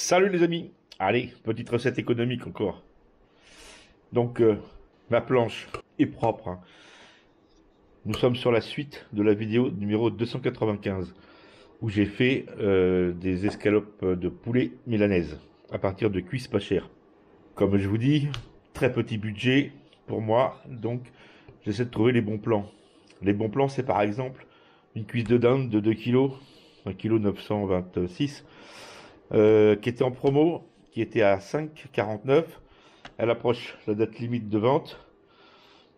Salut les amis. Allez, petite recette économique encore. Donc, ma planche est propre, hein. Nous sommes sur la suite de la vidéo numéro 295 où j'ai fait des escalopes de poulet milanaises à partir de cuisses pas chères. Comme je vous dis, très petit budget pour moi, donc j'essaie de trouver les bons plans. Les bons plans, c'est par exemple une cuisse de dinde de 2 kg, 1,926 kg, qui était en promo, qui était à 5,49. Elle approche la date limite de vente.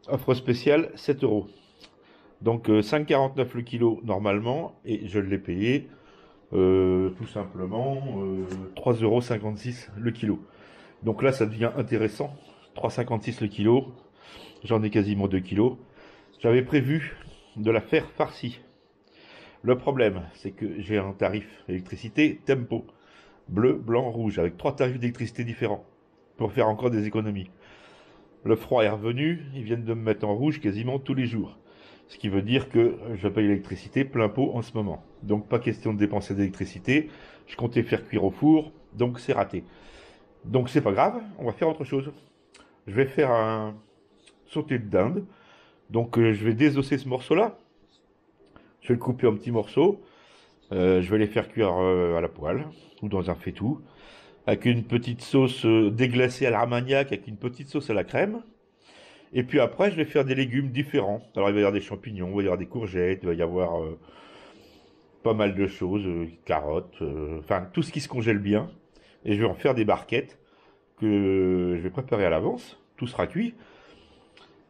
Offre spéciale 7 euros. Donc 5,49 le kilo normalement, et je l'ai payé tout simplement 3,56 € le kilo. Donc là ça devient intéressant. 3,56 € le kilo. J'en ai quasiment 2 kilos. J'avais prévu de la faire farcie. Le problème, c'est que j'ai un tarif électricité tempo. Bleu, blanc, rouge, avec 3 tarifs d'électricité différents, pour faire encore des économies. Le froid est revenu, ils viennent de me mettre en rouge quasiment tous les jours. Ce qui veut dire que je paye l'électricité plein pot en ce moment. Donc pas question de dépenser d'électricité. Je comptais faire cuire au four, donc c'est raté. Donc c'est pas grave, on va faire autre chose. Je vais faire un sauté de dinde. Donc je vais désosser ce morceau-là. Je vais le couper en petits morceaux. Je vais les faire cuire à la poêle ou dans un faitout, avec une petite sauce déglacée à l'armagnac, avec une petite sauce à la crème. Et puis après, je vais faire des légumes différents. Alors il va y avoir des champignons, il va y avoir des courgettes, il va y avoir pas mal de choses, carottes, enfin tout ce qui se congèle bien. Et je vais en faire des barquettes que je vais préparer à l'avance. Tout sera cuit.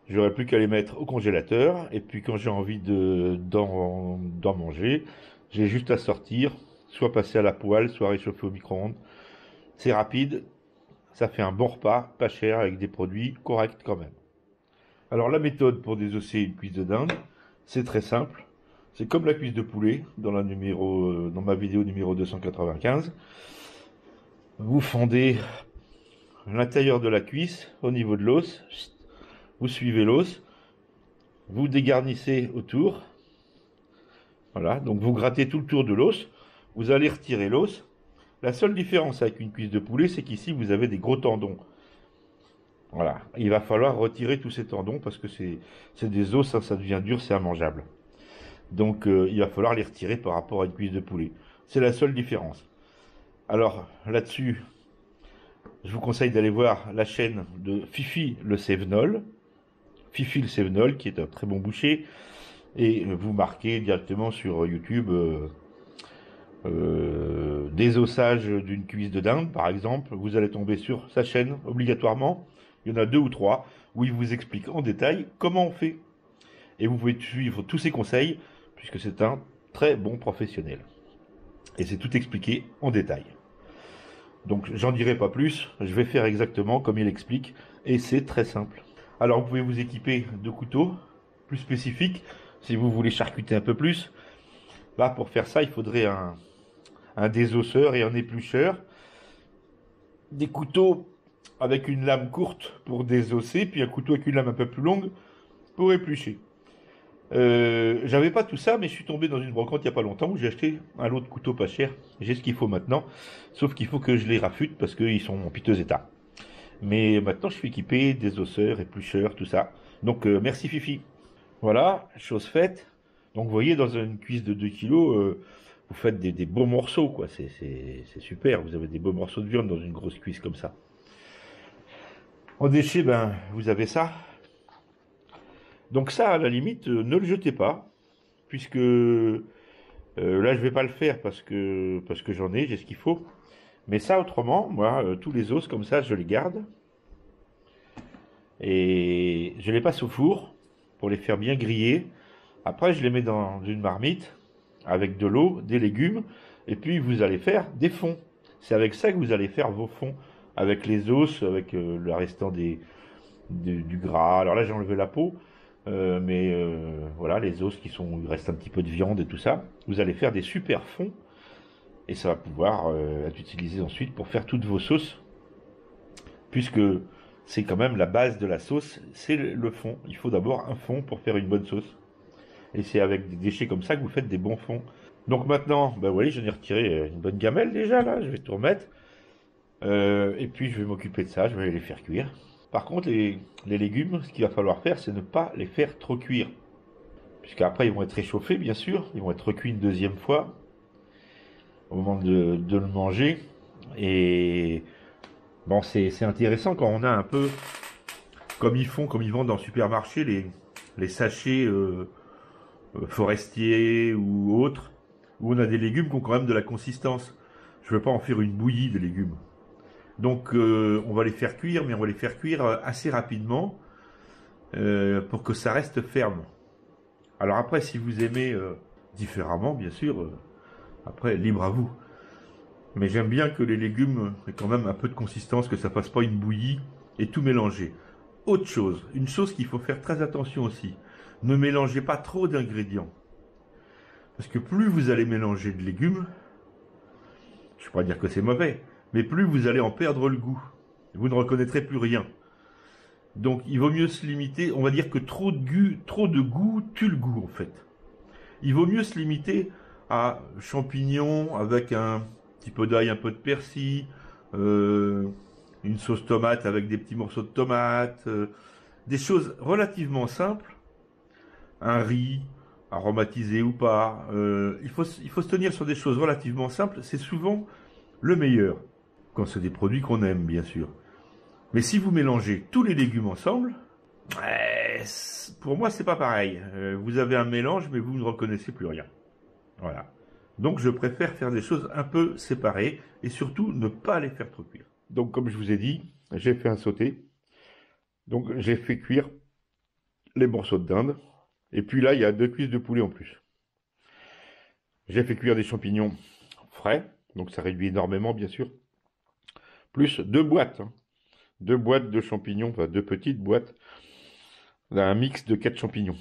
J'aurai plus qu'à les mettre au congélateur. Et puis quand j'ai envie d'en manger, j'ai juste à sortir, soit passer à la poêle, soit réchauffer au micro-ondes. C'est rapide, ça fait un bon repas, pas cher, avec des produits corrects quand même. Alors la méthode pour désosser une cuisse de dinde, c'est très simple. C'est comme la cuisse de poulet dans ma vidéo numéro 295. Vous fendez l'intérieur de la cuisse au niveau de l'os. Vous suivez l'os. Vous dégarnissez autour. Voilà, donc vous grattez tout le tour de l'os. Vous allez retirer l'os. La seule différence avec une cuisse de poulet, c'est qu'ici vous avez des gros tendons. Voilà, il va falloir retirer tous ces tendons parce que c'est des os, ça devient dur, c'est immangeable. Donc il va falloir les retirer par rapport à une cuisse de poulet. C'est la seule différence. Alors là-dessus, je vous conseille d'aller voir la chaîne de Fifi le Cévenol. Fifi le Cévenol, qui est un très bon boucher. Et vous marquez directement sur YouTube désossage d'une cuisse de dinde, par exemple. Vous allez tomber sur sa chaîne obligatoirement. Il y en a 2 ou 3 où il vous explique en détail comment on fait. Et vous pouvez suivre tous ses conseils puisque c'est un très bon professionnel. Et c'est tout expliqué en détail. Donc j'en dirai pas plus, je vais faire exactement comme il explique et c'est très simple. Alors vous pouvez vous équiper de couteaux plus spécifiques si vous voulez charcuter un peu plus. Là pour faire ça il faudrait un désosseur et un éplucheur. Des couteaux avec une lame courte pour désosser, puis un couteau avec une lame un peu plus longue pour éplucher. J'avais pas tout ça, mais je suis tombé dans une brocante il n'y a pas longtemps où j'ai acheté un lot de couteaux pas cher. J'ai ce qu'il faut maintenant, sauf qu'il faut que je les raffute parce qu'ils sont en piteux état. Mais maintenant je suis équipé, désosseur, éplucheur, tout ça. Donc merci Fifi. Voilà, chose faite. Donc vous voyez, dans une cuisse de 2 kilos, vous faites des beaux morceaux, quoi. C'est super, vous avez des beaux morceaux de viande dans une grosse cuisse comme ça. En déchet, ben, vous avez ça. Donc ça, à la limite, ne le jetez pas, puisque là, je vais pas le faire parce que j'ai ce qu'il faut. Mais ça, autrement, moi, tous les os comme ça, je les garde. Et je les passe au four pour les faire bien griller. Après, je les mets dans une marmite avec de l'eau, des légumes, et puis vous allez faire des fonds. C'est avec ça que vous allez faire vos fonds, avec les os, avec le restant du gras. Alors là, j'ai enlevé la peau, mais voilà, les os il reste un petit peu de viande et tout ça. Vous allez faire des super fonds, et ça va pouvoir être utilisé ensuite pour faire toutes vos sauces, puisque c'est quand même la base de la sauce, c'est le fond. Il faut d'abord un fond pour faire une bonne sauce. Et c'est avec des déchets comme ça que vous faites des bons fonds. Donc maintenant, ben voyez, j'en ai retiré une bonne gamelle déjà, là, je vais tout remettre. Et puis je vais m'occuper de ça, je vais les faire cuire. Par contre, les légumes, ce qu'il va falloir faire, c'est ne pas les faire trop cuire. Puisqu'après, ils vont être réchauffés, bien sûr. Ils vont être recuits une deuxième fois au moment de le manger. Et bon, c'est intéressant quand on a un peu, comme ils vendent dans le supermarché, les sachets forestiers ou autres, où on a des légumes qui ont quand même de la consistance. Je ne veux pas en faire une bouillie de légumes. Donc on va les faire cuire, mais on va les faire cuire assez rapidement pour que ça reste ferme. Alors après, si vous aimez différemment, bien sûr, après, libre à vous. Mais j'aime bien que les légumes aient quand même un peu de consistance, que ça fasse pas une bouillie et tout mélanger. Autre chose, une chose qu'il faut faire très attention aussi, ne mélangez pas trop d'ingrédients. Parce que plus vous allez mélanger de légumes, je ne vais pas dire que c'est mauvais, mais plus vous allez en perdre le goût. Vous ne reconnaîtrez plus rien. Donc il vaut mieux se limiter, on va dire que trop de goût tue le goût en fait. Il vaut mieux se limiter à champignons avec un petit peu d'ail, un peu de persil, une sauce tomate avec des petits morceaux de tomate, des choses relativement simples, un riz aromatisé ou pas. Il faut se tenir sur des choses relativement simples, c'est souvent le meilleur, quand c'est des produits qu'on aime bien sûr. Mais si vous mélangez tous les légumes ensemble, pour moi c'est pas pareil. Vous avez un mélange mais vous ne reconnaissez plus rien. Voilà. Donc je préfère faire des choses un peu séparées et surtout ne pas les faire trop cuire. Donc comme je vous ai dit, j'ai fait un sauté. Donc j'ai fait cuire les morceaux de dinde. Et puis là, il y a 2 cuisses de poulet en plus. J'ai fait cuire des champignons frais. Donc ça réduit énormément bien sûr. Plus 2 boîtes. 2 boîtes de champignons, enfin 2 petites boîtes. Un mix de 4 champignons.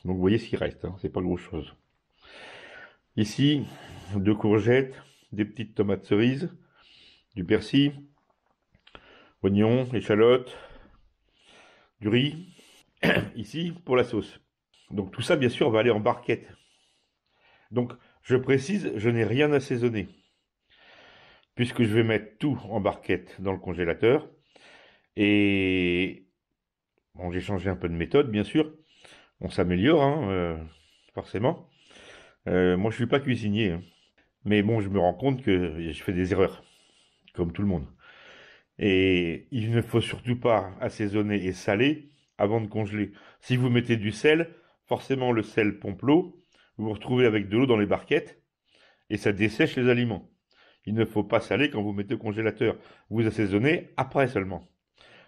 Donc vous voyez ce qui reste. C'est pas grand chose. Ici, 2 courgettes, des petites tomates cerises, du persil, oignons, échalotes, du riz, ici pour la sauce. Donc tout ça, bien sûr, va aller en barquette. Donc, je précise, je n'ai rien assaisonné, puisque je vais mettre tout en barquette dans le congélateur. Et bon, j'ai changé un peu de méthode, bien sûr. On s'améliore, hein, forcément. Moi, je suis pas cuisinier, hein. Mais bon, je me rends compte que je fais des erreurs, comme tout le monde. Et il ne faut surtout pas assaisonner et saler avant de congeler. Si vous mettez du sel, forcément le sel pompe l'eau, vous vous retrouvez avec de l'eau dans les barquettes et ça dessèche les aliments. Il ne faut pas saler quand vous mettez au congélateur. Vous assaisonnez après seulement.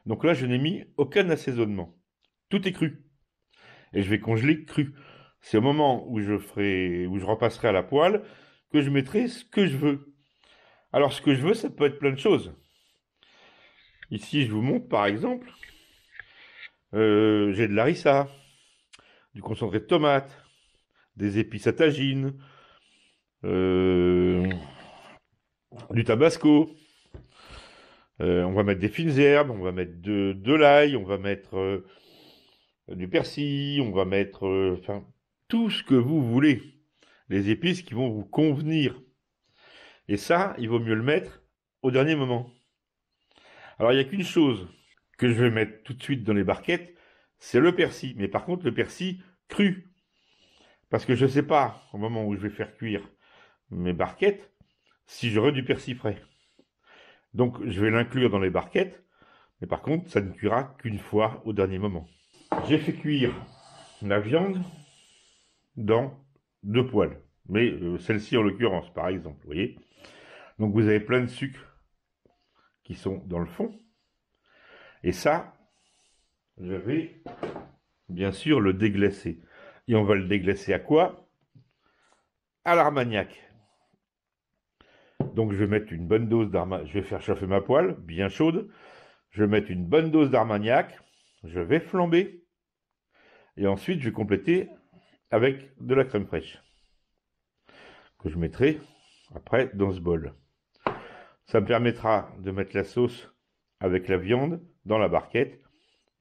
Donc là, je n'ai mis aucun assaisonnement. Tout est cru. Et je vais congeler cru. C'est au moment où où je repasserai à la poêle que je mettrai ce que je veux. Alors, ce que je veux, ça peut être plein de choses. Ici, je vous montre par exemple, j'ai de l'harissa, du concentré de tomate, des épices à tagine, euh, du tabasco. On va mettre des fines herbes, on va mettre de l'ail, on va mettre du persil, on va mettre enfin tout ce que vous voulez. Les épices qui vont vous convenir. Et ça, il vaut mieux le mettre au dernier moment. Alors il n'y a qu'une chose que je vais mettre tout de suite dans les barquettes, c'est le persil. Mais par contre, le persil cru. Parce que je ne sais pas, au moment où je vais faire cuire mes barquettes, si j'aurai du persil frais. Donc je vais l'inclure dans les barquettes, mais par contre, ça ne cuira qu'une fois au dernier moment. J'ai fait cuire la viande dans 2 poêles. Mais celle-ci en l'occurrence, par exemple, vous voyez. Donc vous avez plein de sucres qui sont dans le fond. Et ça, je vais bien sûr le déglacer. Et on va le déglacer à quoi? À l'armagnac. Donc je vais mettre une bonne dose d'armagnac. Je vais faire chauffer ma poêle, bien chaude. Je vais mettre une bonne dose d'armagnac. Je vais flamber. Et ensuite, je vais compléter avec de la crème fraîche. Que je mettrai après dans ce bol. Ça me permettra de mettre la sauce avec la viande dans la barquette.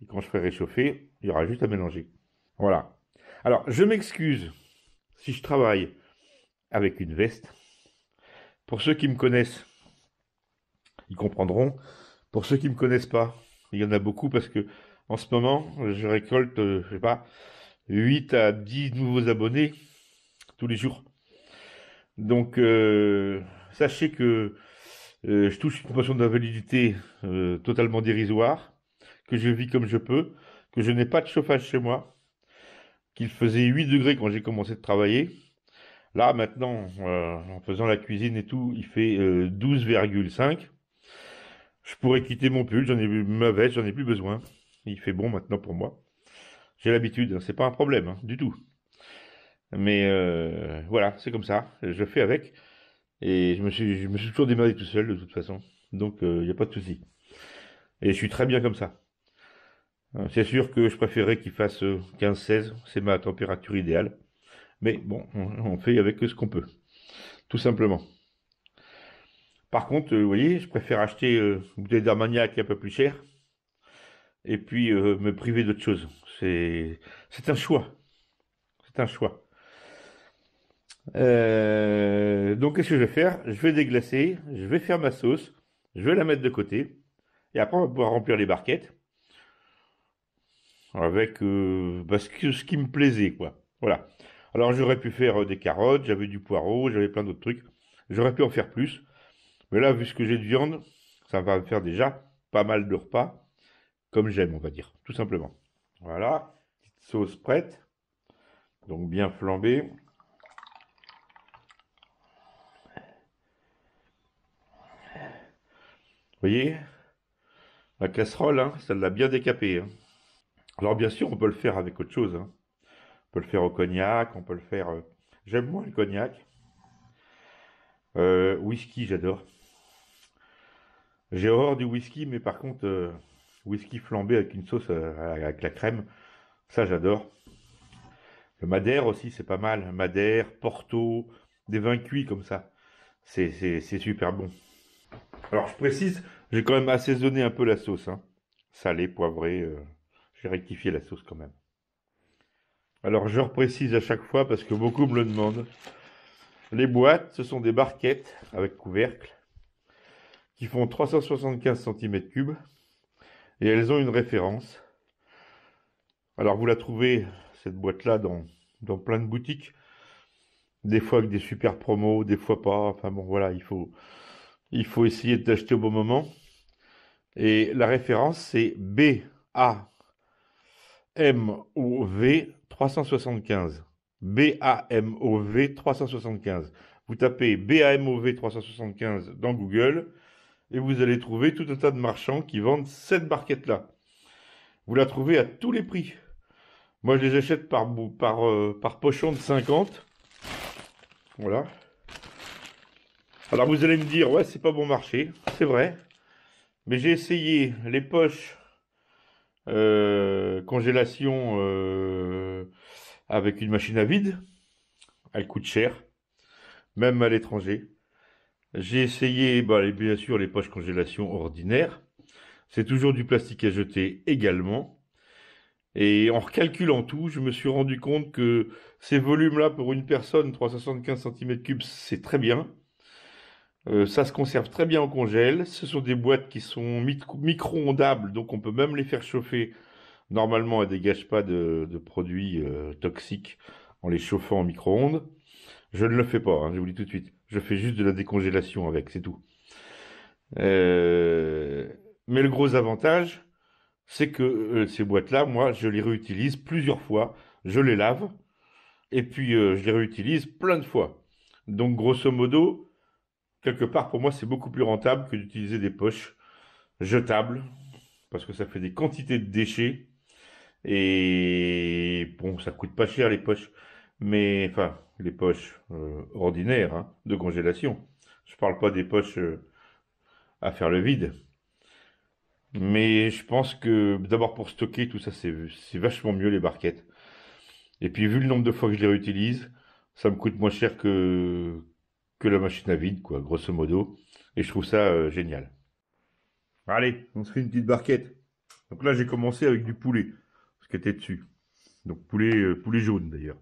Et quand je ferai réchauffer, il y aura juste à mélanger. Voilà. Alors, je m'excuse si je travaille avec une veste. Pour ceux qui me connaissent, ils comprendront. Pour ceux qui me connaissent pas, il y en a beaucoup parce que en ce moment, je récolte, je sais pas, 8 à 10 nouveaux abonnés tous les jours. Donc, sachez que je touche une pension d'invalidité totalement dérisoire, que je vis comme je peux, que je n'ai pas de chauffage chez moi, qu'il faisait 8 degrés quand j'ai commencé de travailler. Là, maintenant, en faisant la cuisine et tout, il fait 12,5. Je pourrais quitter mon pull, ma veste, j'en ai plus besoin. Il fait bon maintenant pour moi. J'ai l'habitude, hein, c'est pas un problème, hein, du tout. Mais voilà, c'est comme ça. Je fais avec. Et je me suis toujours démerdé tout seul de toute façon. Donc il n'y a pas de souci. Et je suis très bien comme ça. C'est sûr que je préférerais qu'il fasse 15-16, c'est ma température idéale. Mais bon, on fait avec ce qu'on peut, tout simplement. Par contre, vous voyez, je préfère acheter une bouteille d'Armagnac un peu plus cher et puis me priver d'autre chose. C'est un choix. C'est un choix. Donc, qu'est-ce que je vais faire? Je vais déglacer, je vais faire ma sauce, je vais la mettre de côté, et après, on va pouvoir remplir les barquettes avec bah, ce qui me plaisait, quoi. Voilà. Alors, j'aurais pu faire des carottes, j'avais du poireau, j'avais plein d'autres trucs. J'aurais pu en faire plus, mais là, vu ce que j'ai de viande, ça va me faire déjà pas mal de repas, comme j'aime, on va dire, tout simplement. Voilà, petite sauce prête, donc bien flambée. Vous voyez, la casserole, hein, ça l'a bien décapé, hein. Alors bien sûr, on peut le faire avec autre chose, hein. On peut le faire au cognac, on peut le faire... J'aime moins le cognac. Whisky, j'adore. J'ai horreur du whisky, mais par contre, whisky flambé avec une sauce avec la crème, ça j'adore. Le Madère aussi, c'est pas mal. Madère, Porto, des vins cuits comme ça. C'est super bon. Alors je précise, j'ai quand même assaisonné un peu la sauce, hein. Salé, poivré, j'ai rectifié la sauce quand même. Alors je reprécise à chaque fois parce que beaucoup me le demandent. Les boîtes, ce sont des barquettes avec couvercle qui font 375 cm3 et elles ont une référence. Alors vous la trouvez, cette boîte-là, dans plein de boutiques, des fois avec des super promos, des fois pas. Enfin bon, voilà, il faut essayer d'acheter au bon moment. Et la référence, c'est BAMOV 375. BAMOV 375. Vous tapez BAMOV 375 dans Google et vous allez trouver tout un tas de marchands qui vendent cette barquette-là. Vous la trouvez à tous les prix. Moi, je les achète par pochon de 50. Voilà. Alors, vous allez me dire, ouais, c'est pas bon marché. C'est vrai. Mais j'ai essayé les poches congélation avec une machine à vide. Elle coûte cher, même à l'étranger. J'ai essayé, bah, bien sûr, les poches congélation ordinaires. C'est toujours du plastique à jeter également. Et en recalculant tout, je me suis rendu compte que ces volumes-là, pour une personne, 375 cm3, c'est très bien. Ça se conserve très bien au congèle. Ce sont des boîtes qui sont micro-ondables, donc on peut même les faire chauffer. Normalement, elles ne dégagent pas de produits toxiques en les chauffant en micro-ondes. Je ne le fais pas, hein, je vous le dis tout de suite. Je fais juste de la décongélation avec, c'est tout. Euh, Mais le gros avantage, c'est que ces boîtes-là, moi, je les réutilise plusieurs fois. Je les lave et puis je les réutilise plein de fois. Donc, grosso modo, quelque part, pour moi, c'est beaucoup plus rentable que d'utiliser des poches jetables parce que ça fait des quantités de déchets et bon, ça coûte pas cher les poches, mais enfin, les poches ordinaires hein, de congélation. Je parle pas des poches à faire le vide. Mais je pense que d'abord pour stocker tout ça, c'est vachement mieux les barquettes. Et puis vu le nombre de fois que je les réutilise, ça me coûte moins cher que la machine à vide, quoi, grosso modo. Et je trouve ça génial. Allez, on se fait une petite barquette. Donc là, j'ai commencé avec du poulet, ce qui était dessus. Donc poulet jaune d'ailleurs.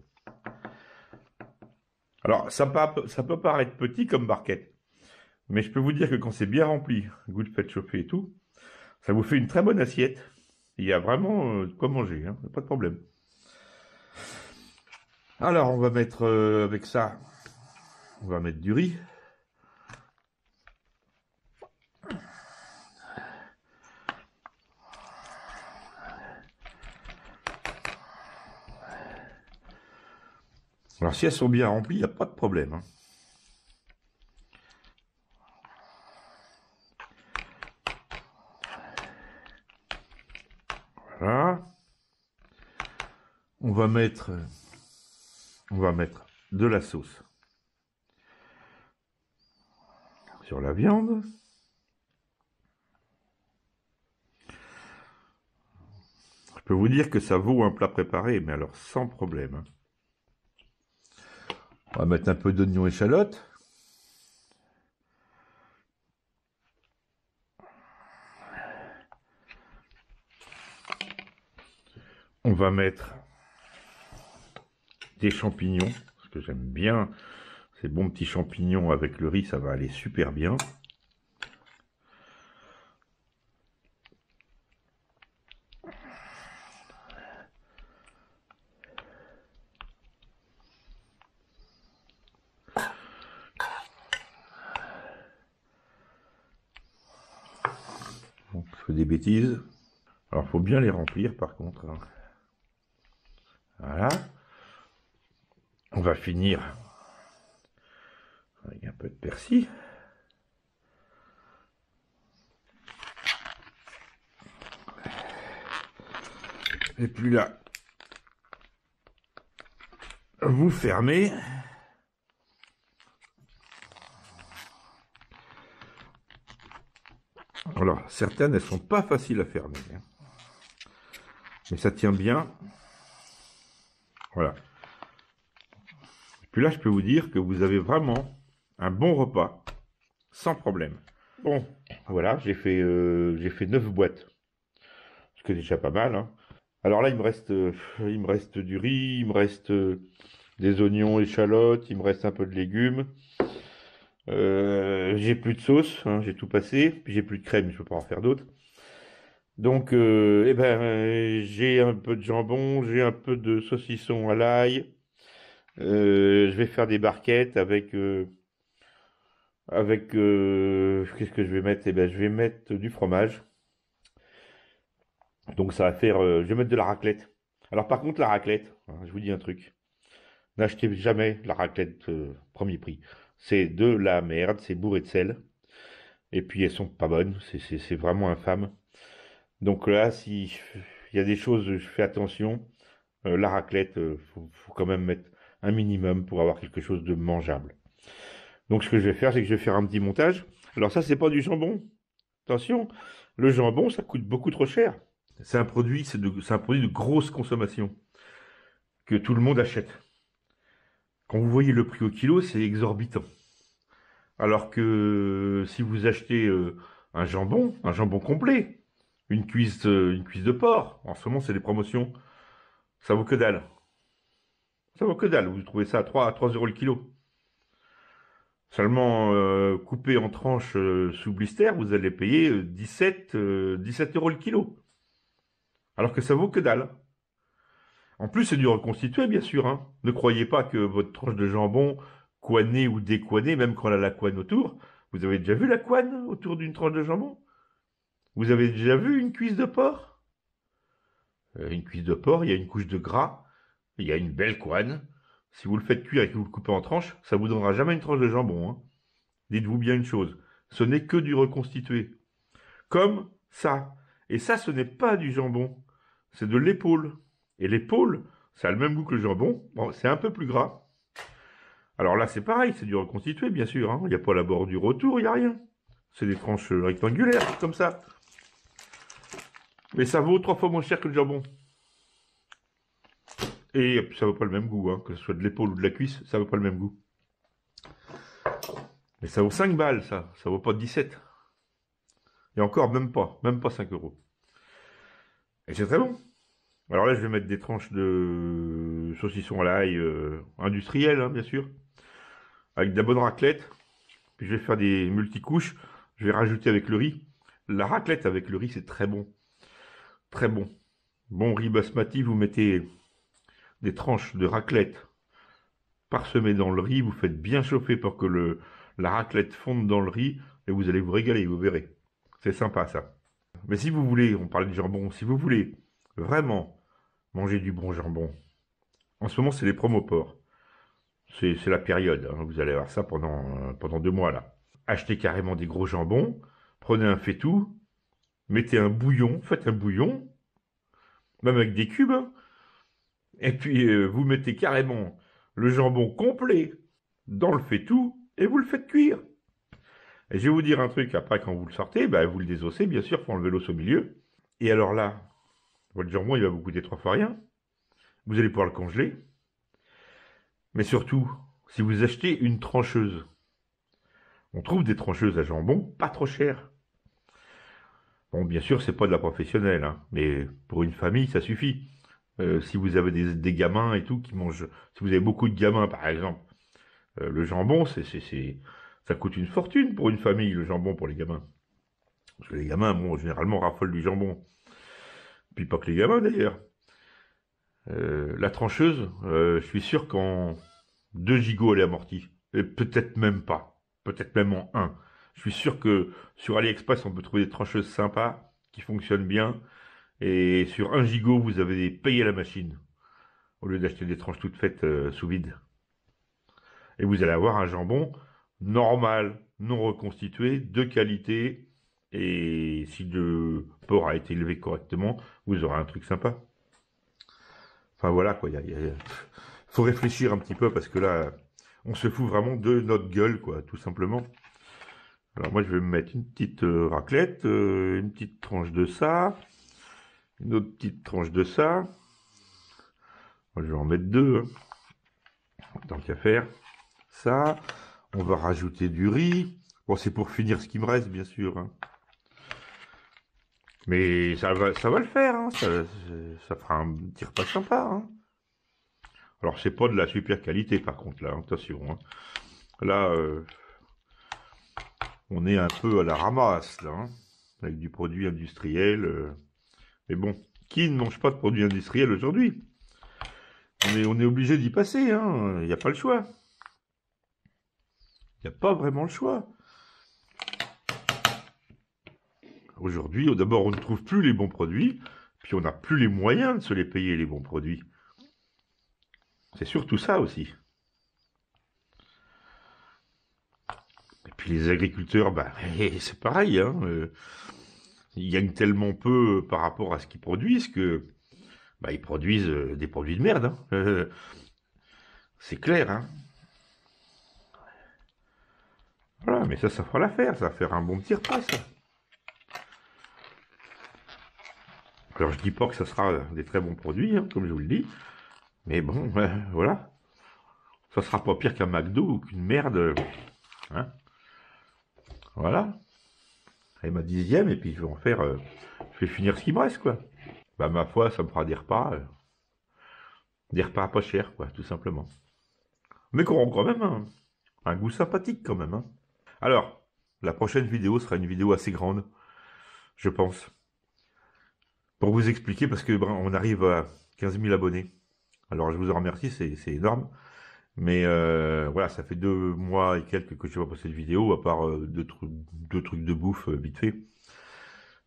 Alors ça peut paraître petit comme barquette, Mais je peux vous dire que quand c'est bien rempli, goût de fait chauffer et tout, ça vous fait une très bonne assiette. Il y a vraiment de quoi manger, hein, pas de problème. Alors, on va mettre avec ça, on va mettre du riz. Alors, si elles sont bien remplies, il n'y a pas de problème, hein. Voilà. On va mettre de la sauce sur la viande. Je peux vous dire que ça vaut un plat préparé, mais alors sans problème, hein. On va mettre un peu d'oignon échalote. On va mettre des champignons, parce que j'aime bien ces bons petits champignons avec le riz, ça va aller super bien. Donc, je fais des bêtises. Alors, faut bien les remplir par contre, hein. Voilà. On va finir avec un peu de persil. Et puis là, vous fermez. Alors, certaines, elles sont pas faciles à fermer, hein. Mais ça tient bien. Voilà. Et puis là, je peux vous dire que vous avez vraiment un bon repas, sans problème. Bon, voilà, j'ai fait 9 boîtes. Ce qui est déjà pas mal, hein. Alors là, il me reste du riz, il me reste des oignons, échalotes, il me reste un peu de légumes. J'ai plus de sauce, hein, j'ai tout passé. Puis j'ai plus de crème, je peux pas en faire d'autres. Donc, j'ai un peu de jambon, j'ai un peu de saucisson à l'ail. Je vais faire des barquettes qu'est-ce que je vais mettre? Eh ben, je vais mettre du fromage. Donc ça va faire, je vais mettre de la raclette. Alors par contre, la raclette, hein, je vous dis un truc. N'achetez jamais la raclette premier prix. C'est de la merde, c'est bourré de sel. Et puis elles sont pas bonnes, c'est vraiment infâme. Donc là, si il y a des choses, je fais attention. La raclette, faut quand même mettre un minimum pour avoir quelque chose de mangeable. Donc ce que je vais faire, c'est que je vais faire un petit montage. Alors ça, c'est pas du jambon. Attention, le jambon, ça coûte beaucoup trop cher. C'est un produit, c'est un produit de grosse consommation que tout le monde achète. Quand vous voyez le prix au kilo, c'est exorbitant. Alors que si vous achetez un jambon complet, une cuisse de porc, en ce moment c'est des promotions, ça vaut que dalle. Ça vaut que dalle. Vous trouvez ça à 3 euros le kilo. Seulement coupé en tranches sous blister, vous allez payer 17 euros le kilo. Alors que ça vaut que dalle. En plus, c'est du reconstitué, bien sûr, hein. Ne croyez pas que votre tranche de jambon, couanée ou décoinée, même quand elle a la couenne autour, vous avez déjà vu la couenne autour d'une tranche de jambon? Vous avez déjà vu une cuisse de porc? Une cuisse de porc, il y a une couche de gras, il y a une belle couenne. Si vous le faites cuire et que vous le coupez en tranches, ça vous donnera jamais une tranche de jambon, hein. Dites-vous bien une chose, ce n'est que du reconstitué. Comme ça. Et ça, ce n'est pas du jambon, c'est de l'épaule. Et l'épaule, ça a le même goût que le jambon. Bon, c'est un peu plus gras. Alors là, c'est pareil, c'est du reconstitué, bien sûr, hein. Il n'y a pas la bordure autour, il n'y a rien. C'est des tranches rectangulaires, comme ça. Mais ça vaut 3 fois moins cher que le jambon. Et ça vaut pas le même goût, hein. Que ce soit de l'épaule ou de la cuisse, ça vaut pas le même goût. Mais ça vaut 5 balles, ça. Ça vaut pas 17. Et encore, même pas 5 euros. Et c'est très bon. Alors là, je vais mettre des tranches de saucisson à l'ail industriel, hein, bien sûr. Avec de la bonne raclette. puis je vais faire des multicouches. Je vais rajouter avec le riz. La raclette avec le riz, c'est très bon. Très bon. Bon riz basmati, vous mettez des tranches de raclette parsemées dans le riz. Vous faites bien chauffer pour que la raclette fonde dans le riz. Et vous allez vous régaler, vous verrez. C'est sympa ça. Mais si vous voulez, on parle de jambon, si vous voulez vraiment manger du bon jambon, en ce moment c'est les promos porcs. C'est la période, hein. Vous allez avoir ça pendant 2 mois là. Achetez carrément des gros jambons, prenez un faitout, mettez un bouillon, faites un bouillon, même avec des cubes, hein. Et puis vous mettez carrément le jambon complet dans le faitout et vous le faites cuire. Et je vais vous dire un truc, après quand vous le sortez, bah, vous le désossez, bien sûr, faut enlever l'os au milieu. Et alors là, votre jambon il va vous coûter 3 fois rien. Vous allez pouvoir le congeler. Mais surtout, si vous achetez une trancheuse, on trouve des trancheuses à jambon pas trop chères. Bon, bien sûr, c'est pas de la professionnelle, hein, mais pour une famille, ça suffit. Si vous avez des gamins et tout qui mangent, si vous avez beaucoup de gamins, par exemple, le jambon, ça coûte une fortune pour une famille, le jambon pour les gamins. Parce que les gamins, bon, généralement, raffolent du jambon. Puis pas que les gamins, d'ailleurs. La trancheuse, je suis sûr qu'en 2 gigots, elle est amortie. Et peut-être même pas. Peut-être même en un. Je suis sûr que sur AliExpress, on peut trouver des trancheuses sympas, qui fonctionnent bien. Et sur 1 gigot, vous avez payé la machine, au lieu d'acheter des tranches toutes faites sous vide. Et vous allez avoir un jambon normal, non reconstitué, de qualité. Et si le porc a été élevé correctement, vous aurez un truc sympa. Enfin voilà quoi, faut réfléchir un petit peu parce que là, on se fout vraiment de notre gueule quoi, tout simplement. Alors moi je vais me mettre une petite raclette, une petite tranche de ça, une autre petite tranche de ça. Moi je vais en mettre 2, hein, tant qu'à faire. Ça, on va rajouter du riz. Bon c'est pour finir ce qui me reste bien sûr, hein. Mais ça va le faire, hein. Ça fera un petit repas sympa, hein. Alors c'est pas de la super qualité par contre là, hein, attention, hein. Là, on est un peu à la ramasse là, hein, avec du produit industriel. Mais bon, qui ne mange pas de produits industriels aujourd'hui? On est obligé d'y passer, hein. Il n'y a pas le choix. Il n'y a pas vraiment le choix. Aujourd'hui, d'abord, on ne trouve plus les bons produits, puis on n'a plus les moyens de se les payer, les bons produits. C'est surtout ça aussi. Et puis les agriculteurs, bah, c'est pareil, hein. Ils gagnent tellement peu par rapport à ce qu'ils produisent que bah, ils produisent des produits de merde, hein. C'est clair, hein. Voilà, mais ça fera l'affaire, ça va faire un bon petit repas, ça. Alors je dis pas que ça sera des très bons produits, hein, comme je vous le dis, mais bon, voilà. Ça sera pas pire qu'un McDo ou qu'une merde, hein. Voilà. Et ma 10e, et puis je vais en faire, je vais finir ce qui me reste, quoi. Bah ma foi, ça me fera des repas pas chers, quoi, tout simplement. Mais qui auront quand même un goût sympathique, quand même, hein. Alors, la prochaine vidéo sera une vidéo assez grande, je pense. Pour vous expliquer, parce que on arrive à 15 000 abonnés. Alors je vous en remercie, c'est énorme. Mais voilà, ça fait 2 mois et quelques que je vais pas poster de vidéo, à part deux trucs de bouffe vite fait.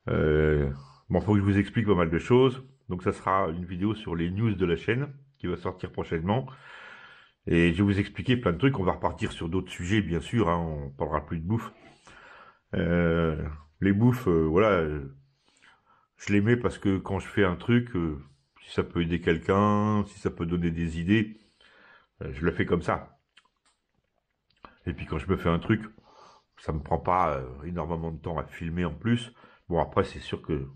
Bon, faut que je vous explique pas mal de choses. Donc ça sera une vidéo sur les news de la chaîne qui va sortir prochainement. Et je vais vous expliquer plein de trucs. On va repartir sur d'autres sujets, bien sûr, hein, on parlera plus de bouffe. Les bouffes, voilà, je les mets parce que quand je fais un truc, si ça peut aider quelqu'un, si ça peut donner des idées, je le fais comme ça. Et puis quand je me fais un truc, ça me prend pas énormément de temps à filmer en plus. Bon après c'est sûr que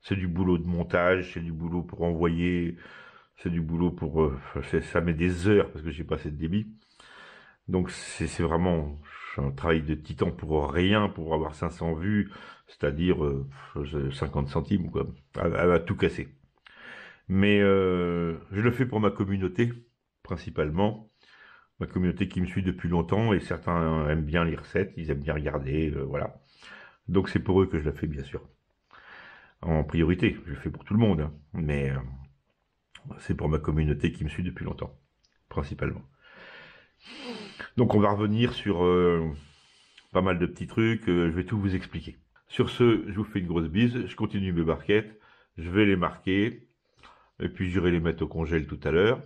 c'est du boulot de montage, c'est du boulot pour envoyer, c'est du boulot pour... ça met des heures parce que j'ai pas assez de débit. Donc c'est vraiment un travail de titan pour rien, pour avoir 500 vues, c'est-à-dire 50 centimes, quoi. Elle va tout casser. Mais je le fais pour ma communauté, principalement. ma communauté qui me suit depuis longtemps et certains aiment bien les recettes, ils aiment bien regarder, voilà. Donc c'est pour eux que je la fais bien sûr. En priorité, je le fais pour tout le monde, hein, mais c'est pour ma communauté qui me suit depuis longtemps, principalement. Donc on va revenir sur pas mal de petits trucs, je vais tout vous expliquer. Sur ce, je vous fais une grosse bise, je continue mes barquettes, je vais les marquer, et puis j'irai les mettre au congèle tout à l'heure.